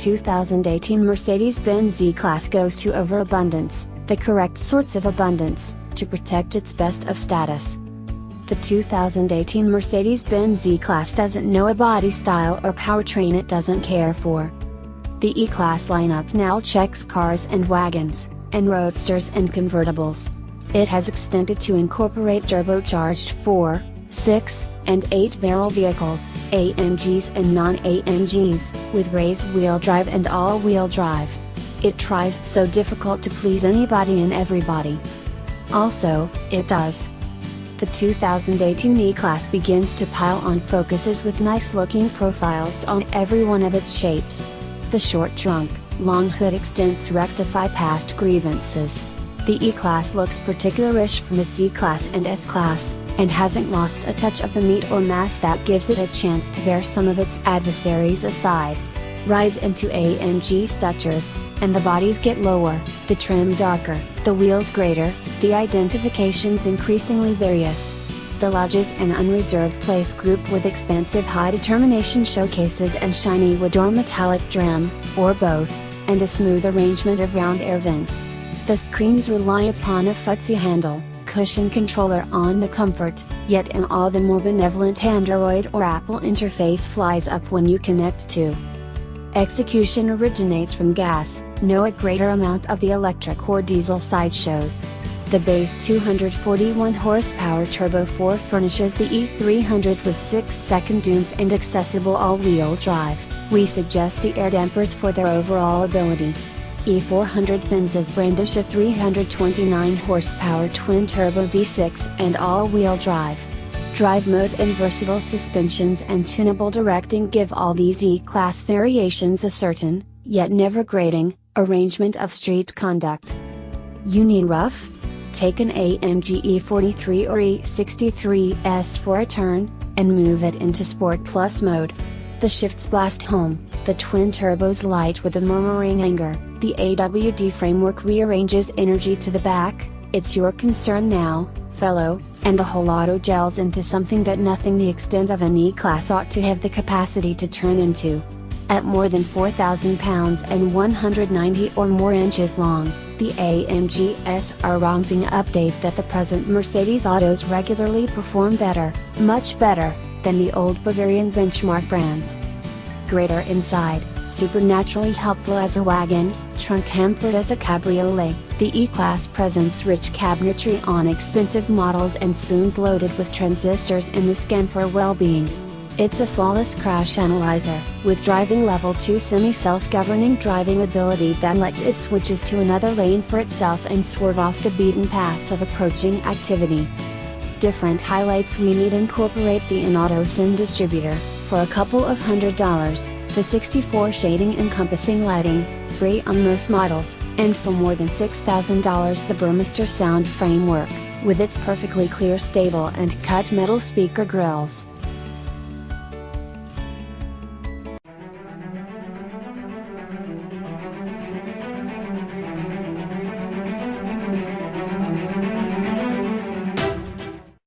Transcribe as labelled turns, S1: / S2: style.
S1: 2018 Mercedes-Benz E-Class goes to overabundance, the correct sorts of abundance, to protect its best of status. The 2018 Mercedes-Benz E-Class doesn't know a body style or powertrain it doesn't care for. The E-Class lineup now checks cars and wagons, and roadsters and convertibles. It has extended to incorporate turbocharged 4, 6, and 8-barrel vehicles, AMGs and non-AMGs, with raised wheel drive and all-wheel drive. It tries so difficult to please anybody and everybody. Also, it does. The 2018 E-Class begins to pile on focuses with nice-looking profiles on every one of its shapes. The short trunk, long hood extends rectify past grievances. The E-Class looks particularish from the C-Class and S-Class, and hasn't lost a touch of the meat or mass that gives it a chance to bear some of its adversaries aside. Rise into AMG statures, and the bodies get lower, the trim darker, the wheels greater, the identifications increasingly various. The lodges an unreserved place group with expansive high determination showcases and shiny wood or metallic trim, or both, and a smooth arrangement of round air vents. The screens rely upon a futzy handle, cushion controller on the comfort, yet an all the more benevolent Android or Apple interface flies up when you connect to. Execution originates from gas, no a greater amount of the electric or diesel sideshows. The base 241 horsepower Turbo 4 furnishes the E300 with 6-second oomph and accessible all-wheel drive. We suggest the air dampers for their overall ability. E400 Benzes brandish a 329 horsepower twin-turbo V6 and all-wheel drive. Drive modes and versatile suspensions and tunable directing give all these E-Class variations a certain, yet never grating, arrangement of street conduct. You need rough? Take an AMG E43 or E63S for a turn, and move it into Sport Plus mode. The shifts blast home, the twin turbos light with a murmuring anger, the AWD framework rearranges energy to the back. It's your concern now, fellow, and the whole auto gels into something that nothing the extent of an E-Class ought to have the capacity to turn into. At more than 4,000 pounds and 190 or more inches long, the AMGs are ramping update that the present Mercedes autos regularly perform better, much better, than the old Bavarian benchmark brands. Greater inside, supernaturally helpful as a wagon, trunk hampered as a cabriolet, the E-Class presents rich cabinetry on expensive models and spoons loaded with transistors in the scan for well-being. It's a flawless crash analyzer, with driving level 2 semi-self-governing driving ability that lets it switches to another lane for itself and swerve off the beaten path of approaching activity. Different highlights we need incorporate the in-auto-sim distributor, for a couple of $100, the 64 shading encompassing lighting, free on most models, and for more than $6,000 the Burmester sound framework, with its perfectly clear stable and cut metal speaker grills.